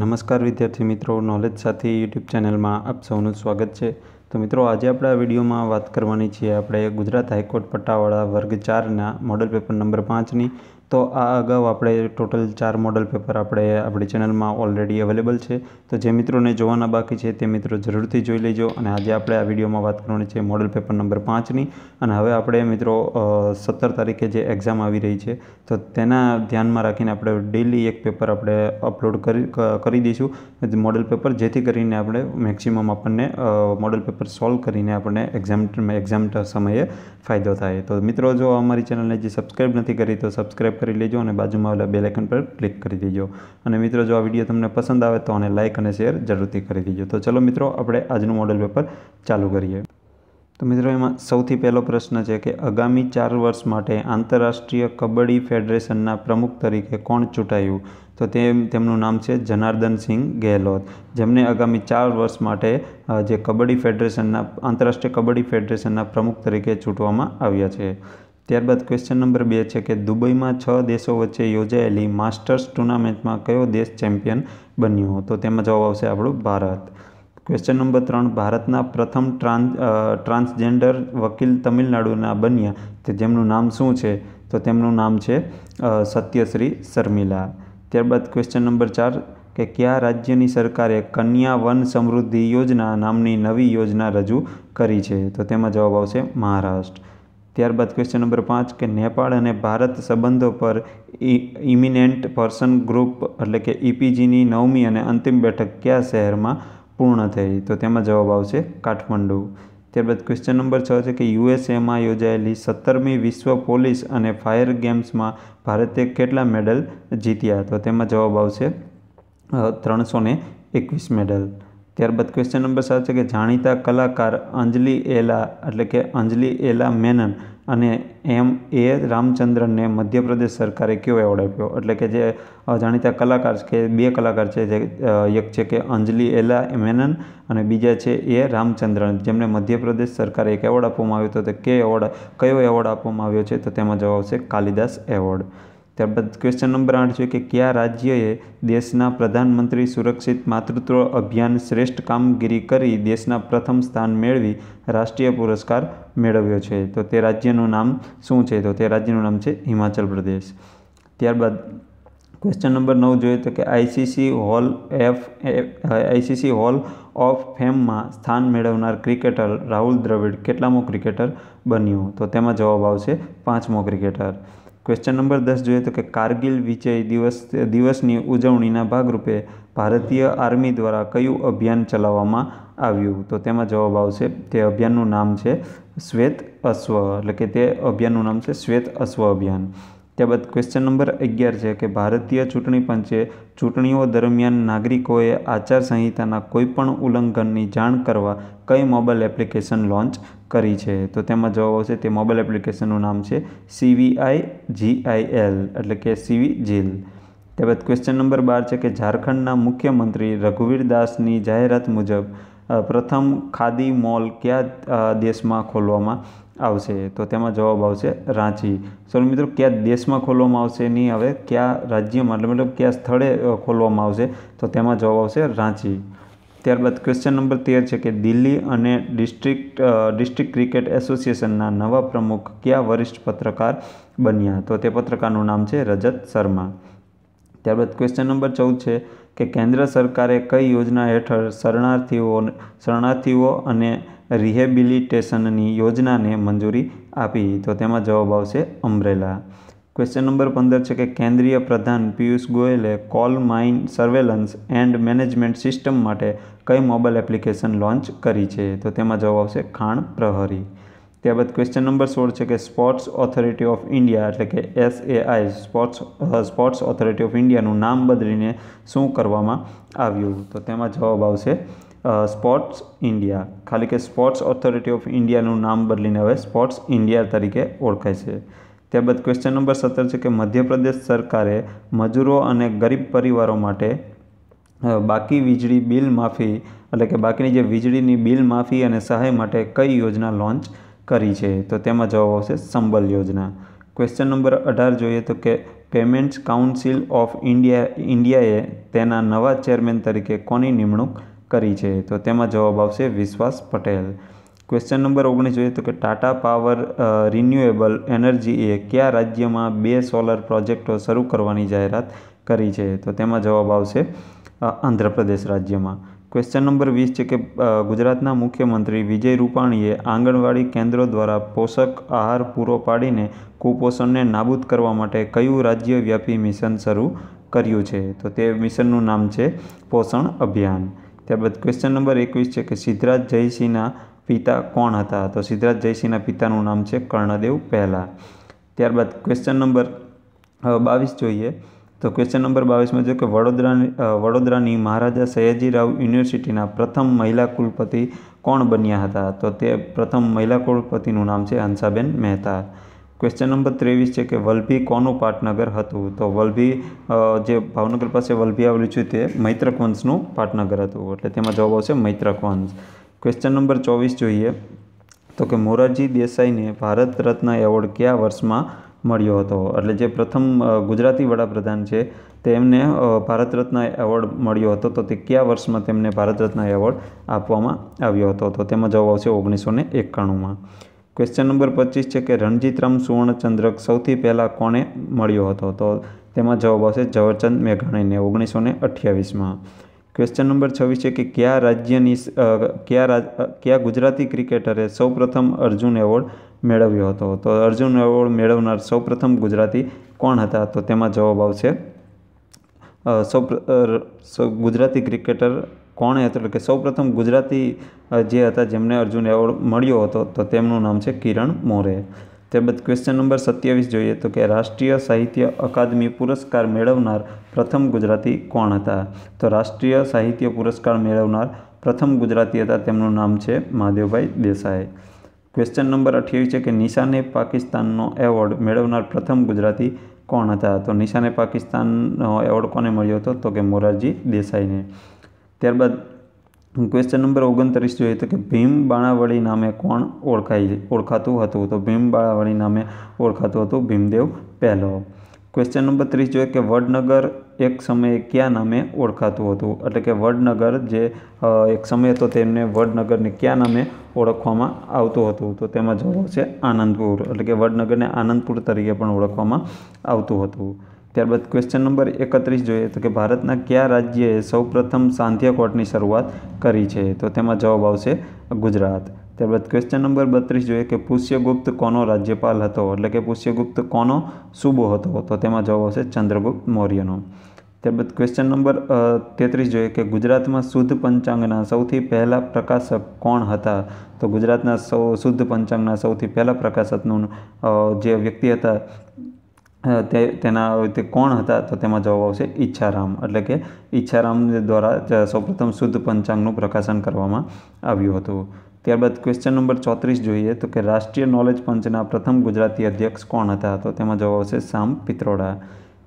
નમસ્કાર વિદ્યાર્થી મિત્રો, નોલેજ સાથી યુટ્યુબ ચેનલમાં આપ સૌનું સ્વાગત છે। તો મિત્રો, આજે આપણે આ વિડીયોમાં વાત કરવાની છે આપણે ગુજરાત હાઈકોર્ટ પટ્ટાવાળા વર્ગ 4ના મોડલ પેપર નંબર 5ની। તો આ અગાઉ આપણે ટોટલ 4 મોડલ પેપર આપણી ચેનલમાં ઓલરેડી અવેલેબલ છે। તો જે મિત્રોને જોવાના બાકી છે તે મિત્રો જરૂરથી જોઈ લેજો। અને આજે આપણે આ વિડીયોમાં વાત કરવાની છે મોડલ પેપર નંબર 5ની। અને હવે આપણે મિત્રો 17 તારીખે જે એક્ઝામ આવી રહી છે તો તેના ધ્યાનમાં રાખીને આપણે ડેલી એક પેપર આપણે અપલોડ કરી દઈશું મોડલ પેપર, જેથી કરીને આપણે મેક્સિમમ આપણને મોડલ પેપર સોલ્વ કરીને આપણને એક્ઝામ સમયે ફાયદો થાય। તો મિત્રો, જો અમારી ચેનલને જે સબસ્ક્રાઈબ નથી કરી તો સબસ્ક્રાઈબ કરી લેજો અને બાજુમાં આવેલા બેલ આઇકન પર ક્લિક કરી દેજો। અને મિત્રો, જો આ વિડીયો તમને પસંદ આવે તો આને લાઇક અને શેર જરૂરથી કરી દેજો। તો ચલો મિત્રો, આપણે આજનું મોડલ પેપર ચાલુ કરીએ। તો મિત્રો, એમાં સૌથી પહેલો પ્રશ્ન છે કે આગામી 4 વર્ષ માટે આંતરરાષ્ટ્રીય કબડ્ડી ફેડરેશનના પ્રમુખ તરીકે કોણ ચૂંટાયું? તો તેમનું નામ છે જનાર્દન સિંહ ગેહલોત, જેમને આગામી 4 વર્ષ માટે જે આંતરરાષ્ટ્રીય કબડ્ડી ફેડરેશનના પ્રમુખ તરીકે ચૂંટવામાં આવ્યા છે। ત્યારબાદ ક્વેશ્ચન નંબર 2 છે કે દુબઈમાં 6 દેશો વચ્ચે યોજાયેલી માસ્ટર્સ ટુર્નામેન્ટમાં કયો દેશ ચેમ્પિયન બન્યો? તો તેમાં જવાબ આવશે આપણું ભારત। ક્વેશ્ચન નંબર 3, ભારતના પ્રથમ ટ્રાન્સજેન્ડર વકીલ તમિલનાડુના બન્યા, તો જેમનું નામ શું છે? તો તેમનું નામ છે સત્યશ્રી શર્મિલા। ત્યારબાદ ક્વેશ્ચન નંબર 4 કે કયા રાજ્યની સરકારે કન્યા વન સમૃદ્ધિ યોજના નામની નવી યોજના રજૂ કરી છે? તો તેમાં જવાબ આવશે મહારાષ્ટ્ર। ત્યારબાદ ક્વેશ્ચન નંબર 5 કે નેપાળ અને ભારત સંબંધો પર ઇમિનેન્ટ પર્સન ગ્રુપ એટલે કે ઇપીજીની 9મી અને અંતિમ બેઠક કયા શહેરમાં પૂર્ણ થઈ? તો તેમાં જવાબ આવશે કાઠમંડુ। ત્યારબાદ ક્વેશ્ચન નંબર 6 છે કે યુએસએમાં યોજાયેલી 17મી વિશ્વ પોલીસ અને ફાયર ગેમ્સમાં ભારતે કેટલા મેડલ જીત્યા? તો તેમાં જવાબ આવશે 321 મેડલ। ત્યારબાદ ક્વેશ્ચન નંબર 7 છે કે જાણીતા કલાકાર અંજલિ એલા મેનન અને એ રામચંદ્રનને મધ્યપ્રદેશ સરકારે કયો એવોર્ડ આપ્યો? એટલે કે જે જાણીતા કલાકાર છે, 2 કલાકાર છે, એક છે કે અંજલિ એલા મેનન અને બીજા છે એ રામચંદ્રન, જેમને મધ્યપ્રદેશ સરકારે એક એવોર્ડ આપવામાં આવ્યો હતો। તો કયો એવોર્ડ આપવામાં આવ્યો છે? તો તેમાં જવાબ આવશે કાલિદાસ એવોર્ડ। ત્યારબાદ ક્વેશ્ચન નંબર 8 છે કે કયા રાજ્યએ દેશના પ્રધાનમંત્રી સુરક્ષિત માતૃત્વ અભિયાન શ્રેષ્ઠ કામગીરી કરી દેશના પ્રથમ સ્થાન મેળવી રાષ્ટ્રીય પુરસ્કાર મેળવ્યો છે? તો તે રાજ્યનું નામ શું છે? તો તે રાજ્યનું નામ છે હિમાચલ પ્રદેશ। ત્યારબાદ ક્વેશ્ચન નંબર 9 જોઈએ તો કે આઈસીસી હોલ ઓફ ફેમમાં સ્થાન મેળવનાર ક્રિકેટર રાહુલ દ્રવિડ કેટલામો ક્રિકેટર બન્યો? તો તેમાં જવાબ આવશે 5મો ક્રિકેટર। ક્વેશ્ચન નંબર 10 જોઈએ તો કે કારગિલ વિજય દિવસની ઉજવણીના ભાગરૂપે ભારતીય આર્મી દ્વારા કયું અભિયાન ચલાવવામાં આવ્યું? તો તેમાં જવાબ આવશે, તે અભિયાનનું નામ છે શ્વેત અશ્વ, એટલે કે તે અભિયાનનું નામ છે શ્વેત અશ્વ અભિયાન। ત્યારબાદ ક્વેશ્ચન નંબર 11 છે કે ભારતીય ચૂંટણી પંચે ચૂંટણીઓ દરમિયાન નાગરિકોએ આચારસંહિતાના કોઈપણ ઉલ્લંઘનની જાણ કરવા કઈ મોબાઈલ એપ્લિકેશન લોન્ચ કરી છે? તો તેમાં જવાબ આવશે, તે મોબાઈલ એપ્લિકેશનનું નામ છે CVIGIL, એટલે કે CVGIL। ત્યારબાદ ક્વેશ્ચન નંબર 12 છે કે ઝારખંડના મુખ્યમંત્રી રઘુવીર દાસની જાહેરાત મુજબ પ્રથમ ખાદી મોલ કયા દેશમાં ખોલવામાં આવશે? તો તેમાં જવાબ આવશે રાંચી। ચલો મિત્રો, કયા દેશમાં ખોલવામાં આવશે નહીં, હવે કયા રાજ્યમાં મતલબ કયા સ્થળે ખોલવામાં આવશે? તો તેમાં જવાબ આવશે રાંચી। ત્યારબાદ ક્વેશ્ચન નંબર 13 છે કે દિલ્હી અને ડિસ્ટ્રિક્ટ ક્રિકેટ એસોસિએશનના નવા પ્રમુખ કયા વરિષ્ઠ પત્રકાર બન્યા? તો તે પત્રકારનું નામ છે રજત શર્મા। ત્યારબાદ ક્વેશ્ચન નંબર 14 છે કે કેન્દ્ર સરકારે કઈ યોજના હેઠળ શરણાર્થીઓ અને રિહેબિલિટેશનની યોજનાને મંજૂરી આપી? તો તેમાં જવાબ આવશે અમ્બ્રેલા। ક્વેશ્ચન નંબર 15 છે કે કેન્દ્રીય પ્રધાન પિયુષ ગોયલે call mine surveillance and management system માટે કઈ મોબાઈલ એપ્લિકેશન લોન્ચ કરી છે? તો તેમાં જવાબ આવશે ખાણ પ્રહરી। ત્યારબાદ ક્વેશ્ચન નંબર 16 છે કે સ્પોર્ટ્સ ઓથોરિટી ઓફ ઇન્ડિયા એટલે કે SAI સ્પોર્ટ્સ ઓથોરિટી ઓફ ઇન્ડિયાનું નામ બદલીને શું કરવામાં આવ્યું? તો તેમાં જવાબ આવશે સ્પોર્ટ્સ ઇન્ડિયા, ખાલી કે સ્પોર્ટ્સ ઓથોરિટી ઓફ ઇન્ડિયાનું નામ બદલીને હવે સ્પોર્ટ્સ ઇન્ડિયા તરીકે ઓળખાય છે। ત્યારબાદ ક્વેશ્ચન નંબર 17 છે કે મધ્યપ્રદેશ સરકારે મજૂરો અને ગરીબ પરિવારો માટે બાકી વીજળી બિલ માફી એટલે કે બાકીની જે વીજળીની બિલ માફી અને સહાય માટે કઈ યોજના લોન્ચ કરી છે? તો તેમાં જવાબ આવશે સંબલ યોજના। ક્વેશ્ચન નંબર 18 જોઈએ તો કે પેમેન્ટ્સ કાઉન્સિલ ઓફ ઇન્ડિયાએ તેના નવા ચેરમેન તરીકે કોની નિમણૂક કરી છે? તો તેમાં જવાબ આવશે વિશ્વાસ પટેલ. ક્વેશ્ચન નંબર 19 જોઈએ તો કે ટાટા પાવર રિન્યુએબલ એનર્જીએ કયા રાજ્યમાં 2 સોલર પ્રોજેક્ટો શરૂ કરવાની જાહેરાત કરી છે? તો તેમાં જવાબ આવશે આંધ્રપ્રદેશ રાજ્યમાં. ક્વેશ્ચન નંબર 20 છે કે ગુજરાતના મુખ્યમંત્રી વિજય રૂપાણીએ આંગણવાડી કેન્દ્રો દ્વારા પોષક આહાર પૂરો પાડીને કુપોષણને નાબૂદ કરવા માટે કયું રાજ્યવ્યાપી મિશન શરૂ કર્યું છે? તો તે મિશનનું નામ છે પોષણ અભિયાન. ત્યારબાદ ક્વેશ્ચન નંબર 21 છે કે સિદ્ધરાજ જયસિંહના પિતા કોણ હતા? તો સિદ્ધરાજ જયસિંહના પિતાનું નામ છે કર્ણદેવ પહેલા. ત્યારબાદ ક્વેશ્ચન નંબર 22 જોઈએ તો ક્વેશ્ચન નંબર 22માં જો કે વડોદરાની મહારાજા સયાજીરાવ યુનિવર્સિટીના પ્રથમ મહિલા કુલપતિ કોણ બન્યા હતા? તો તે પ્રથમ મહિલા કુલપતિનું નામ છે હંસાબેન મહેતા. ક્વેશ્ચન નંબર 23 છે કે વલભી કોનું પાટનગર હતું? તો વલભી જે ભાવનગર પાસે વલભી આવેલું છે તે મૈત્રક વંશનું પાટનગર હતું, એટલે તેમાં જવાબ આવશે મૈત્રક વંશ. ક્વેશ્ચન નંબર 24 જોઈએ તો કે મોરારજી દેસાઈને ભારત રત્ન એવોર્ડ કયા વર્ષમાં મળ્યો હતો? એટલે જે પ્રથમ ગુજરાતી વડાપ્રધાન છે તેમને ભારત રત્ન એવોર્ડ મળ્યો હતો, તો તે કયા વર્ષમાં તેમને ભારત રત્ન એવોર્ડ આપવામાં આવ્યો હતો? તો તેમાં જવાબ આવશે 1991માં. ક્વેશ્ચન નંબર 25 છે કે રણજીતરામ સુવર્ણચંદ્રક સૌથી પહેલાં કોને મળ્યો હતો? તો તેમાં જવાબ આવશે ઝવેરચંદ મેઘાણીને 1928માં. ક્વેશ્ચન નંબર 26 છે કે કયા ગુજરાતી ક્રિકેટરે સૌપ્રથમ અર્જુન એવોર્ડ મેળવ્યો હતો? તો અર્જુન એવોર્ડ મેળવનાર સૌપ્રથમ ગુજરાતી કોણ હતા? તો તેમાં જવાબ આવશે ગુજરાતી ક્રિકેટર કોણે હતો? એટલે કે સૌપ્રથમ ગુજરાતી જે હતા જેમને અર્જુન એવોર્ડ મળ્યો હતો તો તેમનું નામ છે કિરણ મોરે. ત્યારબાદ ક્વેશ્ચન નંબર 27 જોઈએ તો કે રાષ્ટ્રીય સાહિત્ય અકાદમી પુરસ્કાર મેળવનાર પ્રથમ ગુજરાતી કોણ હતા? તો રાષ્ટ્રીય સાહિત્ય પુરસ્કાર મેળવનાર પ્રથમ ગુજરાતી હતા, તેમનું નામ છે મહાદેવભાઈ દેસાઈ. ક્વેશ્ચન નંબર 28 છે કે નિશાને પાકિસ્તાનનો એવોર્ડ મેળવનાર પ્રથમ ગુજરાતી કોણ હતા? તો નિશાને પાકિસ્તાનનો એવોર્ડ કોને મળ્યો હતો? તો કે મોરારજી દેસાઈને. ત્યારબાદ ક્વેશ્ચન નંબર 29 જોઈએ તો કે ભીમ બાણાવળી નામે કોણ ઓળખાતું હતું? તો ભીમ બાણાવળી નામે ઓળખાતું હતું ભીમદેવ પહેલો. ક્વેશ્ચન નંબર 30 જોઈએ કે વડનગર એક સમયે કયા નામે ઓળખાતું હતું? એટલે કે વડનગર જે એક સમય હતો તેમને વડનગરને કયા નામે ઓળખવામાં આવતું હતું? તો તેમાં જવાબ આવશે આનંદપુર, એટલે કે વડનગરને આનંદપુર તરીકે પણ ઓળખવામાં આવતું હતું. ત્યારબાદ ક્વેશ્ચન નંબર 31 જોઈએ તો કે ભારતના કયા રાજ્યએ સૌપ્રથમ સાંધ્ય કોર્ટની શરૂઆત કરી છે? તો તેમાં જવાબ આવશે ગુજરાત. ત્યારબાદ ક્વેશ્ચન નંબર 32 જોઈએ કે પુષ્યગુપ્ત કોનો રાજ્યપાલ હતો? એટલે કે પુષ્યગુપ્ત કોનો સૂબો હતો? તો તેમાં જવાબ આવશે ચંદ્રગુપ્ત મૌર્યનો. ત્યારબાદ ક્વેશ્ચન નંબર 33 જોઈએ કે ગુજરાતમાં શુદ્ધ પંચાંગના સૌથી પહેલા પ્રકાશક કોણ હતા? તો ગુજરાતના શુદ્ધ પંચાંગના સૌથી પહેલા પ્રકાશકનું જે વ્યક્તિ હતા તે કોણ હતા? તો તેમાં જવાબ આવશે ઈચ્છારામ, એટલે કે ઈચ્છારામ દ્વારા સૌપ્રથમ શુદ્ધ પંચાંગનું પ્રકાશન કરવામાં આવ્યું હતું. ત્યારબાદ ક્વેશ્ચન નંબર 34 જોઈએ તો કે રાષ્ટ્રીય નોલેજ પંચના પ્રથમ ગુજરાતી અધ્યક્ષ કોણ હતા? તો તેમાં જવાબ આવશે સામ પિત્રોડા.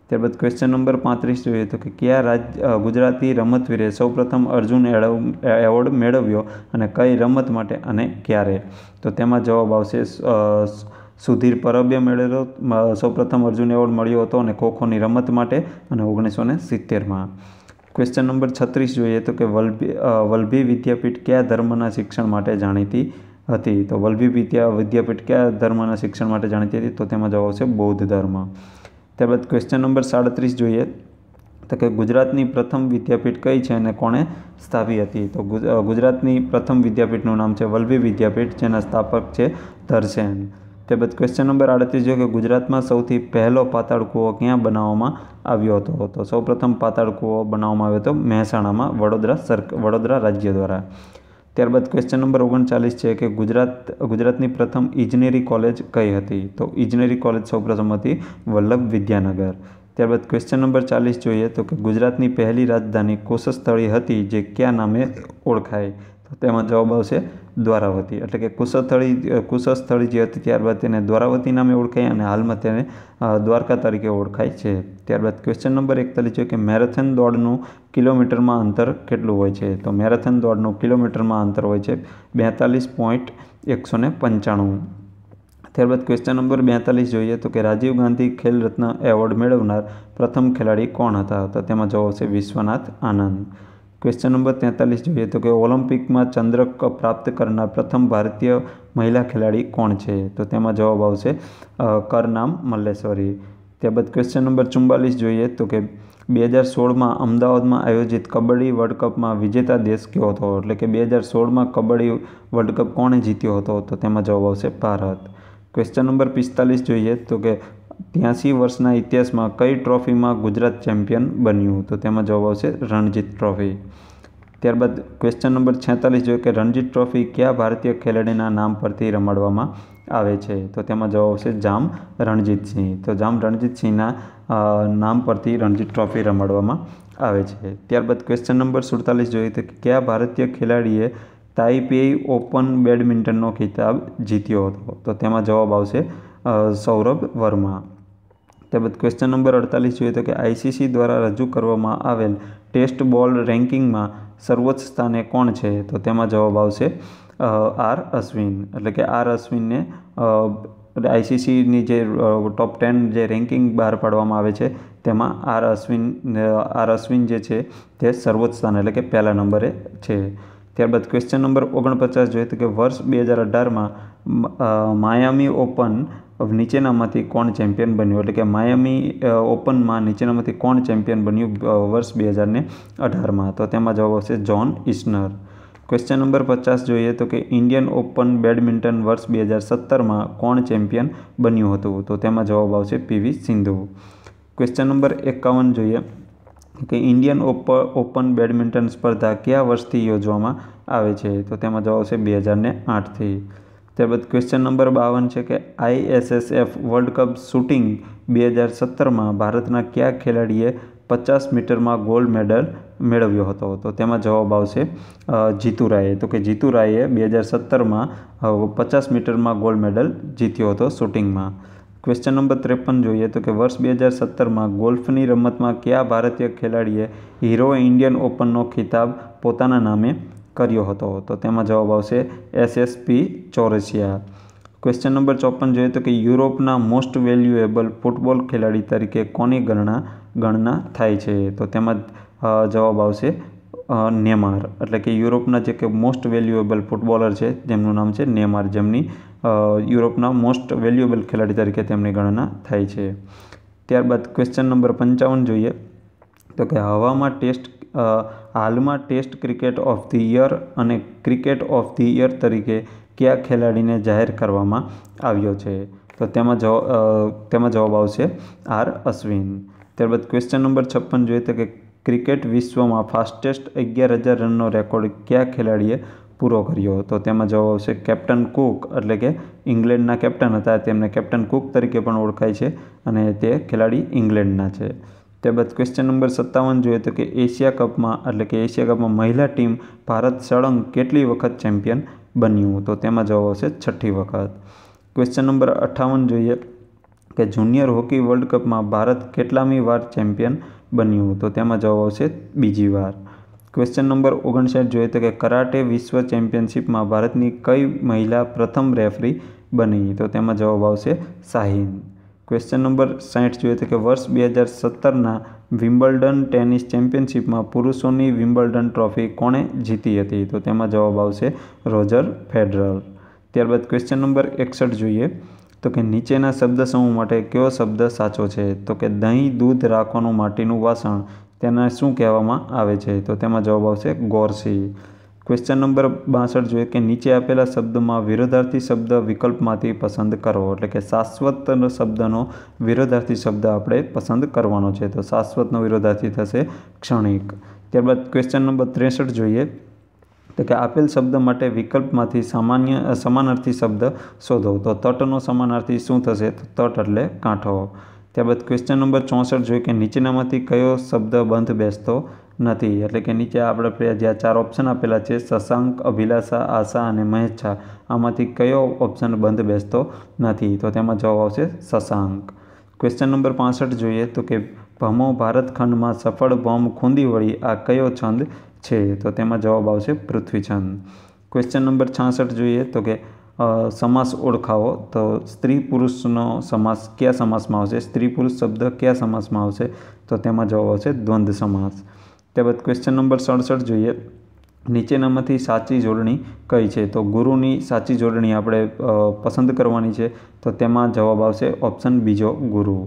ત્યારબાદ ક્વેશ્ચન નંબર 35 જોઈએ તો કે કયા ગુજરાતી રમતવીરે સૌપ્રથમ અર્જુન એવોર્ડ મેળવ્યો અને કઈ રમત માટે અને ક્યારે? તો તેમાં જવાબ આવશે સુધીર પરબે મેળવેલો સૌપ્રથમ અર્જુન એવોર્ડ મળ્યો હતો અને ખોખોની રમત માટે અને 1970માં. ક્વેશ્ચન નંબર 36 જોઈએ તો કે વલભી વિદ્યાપીઠ કયા ધર્મના શિક્ષણ માટે જાણીતી હતી? તો વલભી વિદ્યાપીઠ કયા ધર્મના શિક્ષણ માટે જાણીતી હતી? તો તેમાં જવાબ આવશે બૌદ્ધ ધર્મ. ત્યારબાદ ક્વેશ્ચન નંબર 37 જોઈએ તો કે ગુજરાતની પ્રથમ વિદ્યાપીઠ કઈ છે અને કોણે સ્થાપી હતી? તો ગુજરાતની પ્રથમ વિદ્યાપીઠનું નામ છે વલભી વિદ્યાપીઠ, જેના સ્થાપક છે ધરસેન. ત્યારબાદ ક્વેશ્ચન નંબર 38 જોઈએ કે ગુજરાતમાં સૌથી પહેલો પાતાળ કૂવો ક્યાં બનાવવામાં આવ્યો હતો? તો સૌપ્રથમ પાતાળ કૂવો બનાવવામાં આવ્યો હતો મહેસાણામાં વડોદરા રાજ્ય દ્વારા. ત્યારબાદ ક્વેશ્ચન નંબર 39 છે કે ગુજરાતની પ્રથમ ઇજનેરી કોલેજ કઈ હતી? તો ઇજનેરી કોલેજ સૌપ્રથમ હતી વલ્લભ વિદ્યાનગર. ત્યારબાદ ક્વેશ્ચન નંબર 40 જોઈએ તો કે ગુજરાતની પહેલી રાજધાની કુશસ્થળી હતી જે કયા નામે ઓળખાય? તો તેમાં જવાબ આવશે દ્વારાવતી, એટલે કે કુશસ્થળી જે હતી ત્યારબાદ તેને દ્વારાવતી નામે ઓળખાય અને હાલમાં તેને દ્વારકા તરીકે ઓળખાય છે. ત્યારબાદ ક્વેશ્ચન નંબર 41 છે કે મેરેથોન દોડનું કિલોમીટરમાં અંતર કેટલું હોય છે? તો મેરેથોન દોડનું કિલોમીટરમાં અંતર હોય છે 42.195. ત્યારબાદ ક્વેશ્ચન નંબર 42 જોઈએ તો કે રાજીવ ગાંધી ખેલ રત્ન એવોર્ડ મેળવનાર પ્રથમ ખેલાડી કોણ હતા? તો તેમાં જવાબ આવશે વિશ્વનાથ આનંદ. ક્વેશ્ચન નંબર 43 જોઈએ તો કે ઓલિમ્પિકમાં ચંદ્રક પ્રાપ્ત કરનાર પ્રથમ ભારતીય મહિલા ખેલાડી કોણ છે? તો તેમાં જવાબ આવશે કરનામ મલ્લેશ્વરી. ત્યારબાદ ક્વેશ્ચન નંબર 44 જોઈએ તો કે 2016માં અમદાવાદમાં આયોજિત કબડ્ડી વર્લ્ડ કપમાં વિજેતા દેશ કયો હતો? એટલે કે 2016માં કબડ્ડી વર્લ્ડ કપ કોણે જીત્યો હતો? તો તેમાં જવાબ આવશે ભારત. ક્વેશ્ચન નંબર 45 જોઈએ તો કે 83 વર્ષના ઇતિહાસમાં કઈ ટ્રોફીમાં ગુજરાત ચેમ્પિયન બન્યું? તો તેમાં જવાબ આવશે રણજીત ટ્રોફી. ત્યારબાદ ક્વેશ્ચન નંબર 46 જોઈએ કે રણજીત ટ્રોફી કયા ભારતીય ખેલાડીના નામ પરથી રમાડવામાં આવે છે? તો તેમાં જવાબ આવશે જામ રણજીતસિંહ. તો જામ રણજીતસિંહના નામ પરથી રણજીત ટ્રોફી રમાડવામાં આવે છે. ત્યારબાદ ક્વેશ્ચન નંબર 47 જોઈએ તો કયા ભારતીય ખેલાડીએ તાઇપેઈ ઓપન બેડમિન્ટનનો ખિતાબ જીત્યો હતો? તો તેમાં જવાબ આવશે સૌરભ વર્મા. ત્યારબાદ ક્વેશ્ચન નંબર 48 જોઈએ તો કે આઈસીસી દ્વારા રજૂ કરવામાં આવેલ ટેસ્ટ બોલ રેન્કિંગમાં સર્વોચ્ચ સ્થાને કોણ છે? તો તેમાં જવાબ આવશે આર અશ્વિન. એટલે કે આર અશ્વિનને આઈસીસીની જે ટોપ 10 જે રેન્કિંગ બહાર પાડવામાં આવે છે તેમાં આર અશ્વિન જે છે તે સર્વોચ્ચ સ્થાન એટલે કે પહેલા નંબરે છે. ત્યારબાદ ક્વેશ્ચન નંબર 49 જોઈએ તો કે વર્ષ 2018માં માયામી ઓપન નીચેનામાંથી કોણ ચેમ્પિયન બન્યું? એટલે કે માયામી ઓપનમાં નીચેનામાંથી કોણ ચેમ્પિયન બન્યું વર્ષ 2018માં? તો તેમાં જવાબ આવશે જોન ઇસ્નર. ક્વેશ્ચન નંબર 50 જોઈએ તો કે ઇન્ડિયન ઓપન બેડમિન્ટન વર્ષ 2017માં કોણ ચેમ્પિયન બન્યું હતું? તો તેમાં જવાબ આવશે પીવી સિંધુ. ક્વેશ્ચન નંબર 51 જોઈએ કે ઇન્ડિયન ઓપન બેડમિન્ટન સ્પર્ધા કયા વર્ષથી યોજવામાં આવે છે? તો તેમાં જવાબ આવશે 2008થી. ત્યારબાદ ક્વેશ્ચન નંબર 52 છે કે ISSF વર્લ્ડ કપ શૂટિંગ 2017માં ભારતના કયા ખેલાડીએ 50 મીટરમાં ગોલ્ડ મેડલ મેળવ્યો હતો? તો તેમાં જવાબ આવશે જીતુ રાયે. તો કે જીતુ રાયે 2017માં 50 મીટરમાં ગોલ્ડ મેડલ જીત્યો હતો શૂટિંગમાં. ક્વેશ્ચન નંબર 53 જોઈએ તો કે વર્ષ 2017માં ગોલ્ફની રમતમાં કયા ભારતીય ખેલાડીએ હીરો ઇન્ડિયન ઓપનનો ખિતાબ પોતાના નામે કર્યો હતો? તો તેમાં જવાબ આવશે SSP ચોરસિયા. ક્વેશ્ચન નંબર 54 જોઈએ તો કે યુરોપના મોસ્ટ વેલ્યુએબલ ફૂટબોલ ખેલાડી તરીકે કોની ગણના થાય છે? તો તેમાં જવાબ આવશે નેમાર. એટલે કે યુરોપના જે કે મોસ્ટ વેલ્યુએબલ ફૂટબોલર છે જેમનું નામ છે નેમાર, જેમની યુરોપના મોસ્ટ વેલ્યુએબલ ખેલાડી તરીકે તેમની ગણના થાય છે. ત્યારબાદ ક્વેશ્ચન નંબર 55 જોઈએ તો કે હાલમાં test cricket of the year અને ક્રિકેટ ઓફ ધી યર તરીકે કયા ખેલાડીને જાહેર કરવામાં આવ્યો છે? તો તેમાં જવાબ આવશે આર અશ્વિન. ત્યારબાદ ક્વેશ્ચન નંબર 56 જોઈએ તો કે ક્રિકેટ વિશ્વમાં ફાસ્ટેસ્ટ 11,000 રનનો રેકોર્ડ કયા ખેલાડીએ પૂરો કર્યો? તો તેમાં જવાબ આવશે કેપ્ટન કુક. એટલે કે ઇંગ્લેન્ડના કેપ્ટન હતા, તેમને કેપ્ટન કુક તરીકે પણ ઓળખાય છે અને તે ખેલાડી ઇંગ્લેન્ડના છે. ત્યારબાદ ક્વેશ્ચન નંબર 57 જોઈએ તો કે એશિયા કપમાં મહિલા ટીમ ભારત સળંગ કેટલી વખત ચેમ્પિયન બન્યું? તો તેમાં જવાબ આવશે 6ઠ્ઠી વખત. ક્વેશ્ચન નંબર 58 જોઈએ કે જુનિયર હોકી વર્લ્ડ કપમાં ભારત કેટલામી વાર ચેમ્પિયન બન્યું? તો તેમાં જવાબ આવશે બીજી વાર. ક્વેશ્ચન નંબર 59 જોઈએ તો કે કરાટે વિશ્વ ચેમ્પિયનશિપમાં ભારતની કઈ મહિલા પ્રથમ રેફરી બની? તો તેમાં જવાબ આવશે શાહીન. ક્વેશ્ચન નંબર 60 જોઈએ તો કે વર્ષ 2017ના વિમ્બલ્ડન ટેનિસ ચેમ્પિયનશિપમાં પુરુષોની વિમ્બલ્ડન ટ્રોફી કોણે જીતી હતી? તો તેમાં જવાબ આવશે રોજર ફેડરર. ત્યારબાદ ક્વેશ્ચન નંબર 61 જોઈએ તો કે નીચેના શબ્દ સમૂહ માટે કયો શબ્દ સાચો છે? તો કે દહીં દૂધ રાખવાનું માટીનું વાસણ તેને શું કહેવામાં આવે છે? તો તેમાં જવાબ આવશે ગોરસી. ક્વેશ્ચન નંબર 62 જોઈએ કે નીચે આપેલા શબ્દમાં વિરોધાર્થી શબ્દ વિકલ્પમાંથી પસંદ કરો. એટલે કે શાશ્વત શબ્દનો વિરોધાર્થી શબ્દ આપણે પસંદ કરવાનો છે. તો શાશ્વતનો વિરોધાર્થી થશે ક્ષણિક. ત્યારબાદ ક્વેશ્ચન નંબર 63 જોઈએ તો કે આપેલ શબ્દ માટે વિકલ્પમાંથી સમાનાર્થી શબ્દ શોધો. તો તટનો સમાનાર્થી શું થશે? તો તટ એટલે કાંઠો. ત્યારબાદ ક્વેશ્ચન નંબર 64 જોઈએ કે નીચેનામાંથી કયો શબ્દ બંધ બેસતો નથી? એટલે કે નીચે આપણે જે 4 ઓપ્શન આપેલા છે શશાંક, અભિલાષા, આશા અને મહેચ્છા, આમાંથી કયો ઓપ્શન બંધ બેસતો નથી? તો તેમાં જવાબ આવશે શશાંક. ક્વેશ્ચન નંબર 65 જોઈએ તો કે ભમો ભારતખંડમાં સફળ ભોમ ખૂંદી વળી આ કયો છંદ છે? તો તેમાં જવાબ આવશે પૃથ્વી છંદ. ક્વેશ્ચન નંબર 66 જોઈએ તો કે સમાસ ઓળખાવો તો સ્ત્રી પુરુષનો સમાસ કયા સમાસમાં આવશે, સ્ત્રી પુરુષ શબ્દ કયા સમાસમાં આવશે, તો તેમાં જવાબ આવશે દ્વંદ્વ સમાસ. ત્યારબાદ ક્વેશ્ચન નંબર 67 જોઈએ. નીચેનામાંથી સાચી જોડણી કઈ છે? તો ગુરુની સાચી જોડણી આપણે પસંદ કરવાની છે, તો તેમાં જવાબ આવશે ઓપ્શન બીજો ગુરુ.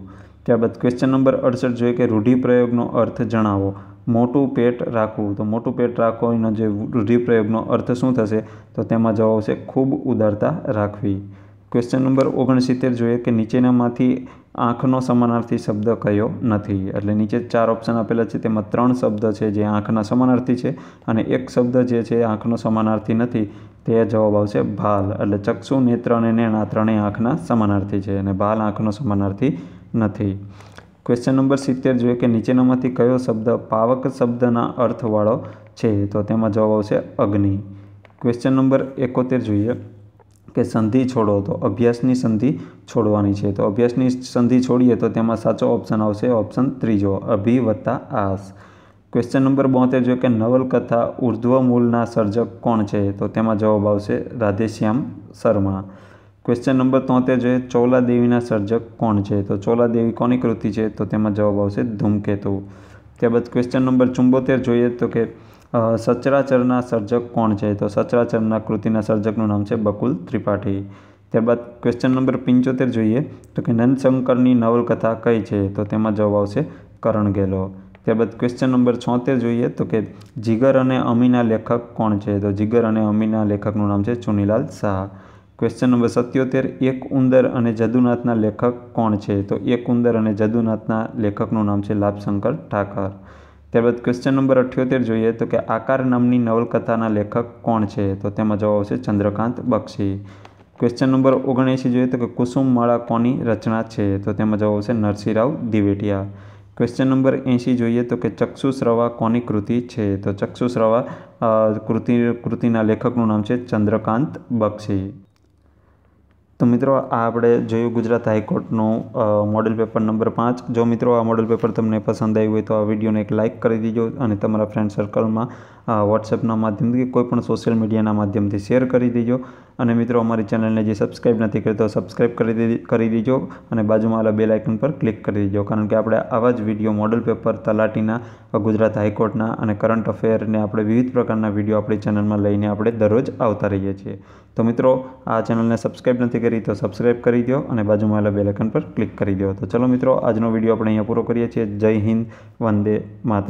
ત્યારબાદ ક્વેશ્ચન નંબર 68 જોઈએ કે રૂઢિપ્રયોગનો અર્થ જણાવો. મોટું પેટ રાખવું, તો મોટું પેટ રાખવો એનો જે રૂઢિપ્રયોગનો અર્થ શું થશે, તો તેમાં જવાબ આવશે ખૂબ ઉદારતા રાખવી. ક્વેશ્ચન નંબર 69 જોઈએ કે નીચેનામાંથી આંખનો સમાનાર્થી શબ્દ કયો નથી? એટલે નીચે 4 ઓપ્શન આપેલા છે, તેમાં 3 શબ્દ છે જે આંખના સમાનાર્થી છે અને એક શબ્દ જે છે આંખનો સમાનાર્થી નથી, તે જવાબ આવશે ભાલ. એટલે ચક્ષુ, નેત્ર અને નેણા ત્રણેય આંખના સમાનાર્થી છે અને ભાલ આંખનો સમાનાર્થી નથી. ક્વેશ્ચન નંબર 70 જોઈએ કે નીચેનામાંથી કયો શબ્દ પાવક શબ્દના અર્થવાળો છે? તો તેમાં જવાબ આવશે અગ્નિ. ક્વેશ્ચન નંબર 71 જોઈએ કે સંધિ છોડો, તો અભ્યાસની સંધિ છોડવાની છે. તો અભ્યાસની સંધિ છોડીએ તો તેમાં સાચો ઓપ્શન આવશે ઓપ્શન ત્રીજો, અભિ વત્તા આસ. ક્વેશ્ચન નંબર 72 જોઈએ કે નવલકથા ઉર્ધ્વમૂળના સર્જક કોણ છે? તો તેમાં જવાબ આવશે રાધેશ્યામ શર્મા. ક્વેશ્ચન નંબર 73 જોઈએ ચોલાદેવીના સર્જક કોણ છે? તો ચોલાદેવી કોની કૃતિ છે? તો તેમાં જવાબ આવશે ધૂમકેતુ. ત્યારબાદ ક્વેશ્ચન નંબર 74 જોઈએ તો કે સચરાચરના સર્જક કોણ છે? તો સચરાચરના કૃતિના સર્જકનું નામ છે બકુલ ત્રિપાઠી. ત્યારબાદ ક્વેશ્ચન નંબર 75 જોઈએ તો કે નંદશંકરની નવલકથા કઈ છે? તો તેમાં જવાબ આવશે કરણઘેલો. ત્યારબાદ ક્વેશ્ચન નંબર 76 જોઈએ તો કે જીગર અને અમીના લેખક કોણ છે? તો જીગર અને અમીના લેખકનું નામ છે ચુનીલાલ શાહ. ક્વેશ્ચન નંબર 77 એક ઉંદર અને જદુનાથના લેખક કોણ છે? તો એક ઉંદર અને જદુનાથના લેખકનું નામ છે લાભશંકર ઠાકર. ત્યારબાદ ક્વેશ્ચન નંબર 78 જોઈએ તો કે આકાર નામની નવલકથાના લેખક કોણ છે? તો તેમાં જવાબ આવશે ચંદ્રકાંત બક્ષી. ક્વેશ્ચન નંબર 79 જોઈએ તો કે કુસુમમાળા કોની રચના છે? તો તેમાં જવાબ આવશે નરસિંહરાવ દિવેટિયા. ક્વેશ્ચન નંબર 80 જોઈએ તો કે ચક્ષુશ્રવા કોની કૃતિ છે? તો ચક્ષુશ્રવા કૃતિના લેખકનું નામ છે ચંદ્રકાંત બક્ષી. તો મિત્રો આ આપણે જોયું ગુજરાત હાઈકોર્ટનું મોડેલ પેપર નંબર 5. જો મિત્રો આ મોડેલ પેપર તમને પસંદ આવ્યું હોય તો આ વિડીયોને એક લાઇક કરી દીજો અને તમારા ફ્રેન્ડ સર્કલમાં વોટ્સએપના માધ્યમથી કોઈ પણ સોશિયલ મીડિયાના માધ્યમથી શેર કરી દીજો. અને મિત્રો અમારી ચેનલને જે સબસ્ક્રાઈબ નથી કરી તો સબસ્ક્રાઈબ કરી દીજો અને બાજુમાં આવેલા બેલ આઇકન પર ક્લિક કરી દીજો, કારણ કે આપણે આવા જ વિડીયો મોડેલ પેપર, તલાટીના, ગુજરાત હાઈકોર્ટના અને કરંટ અફેરને આપણે વિવિધ પ્રકારના વિડીયો આપણી ચેનલમાં લઈને આપણે દરરોજ આવતા રહીએ છીએ. તો મિત્રો આ ચેનલને સબસ્ક્રાઈબ નથી કરી તો સબસ્ક્રાઈબ કરી દો અને બાજુમાં આવેલા બેલ આઇકન પર ક્લિક કરી દો. તો ચલો મિત્રો આજનો વિડીયો આપણે અહીંયા પૂરો કરીએ છીએ. જય હિન્દ, વંદે માતરમ.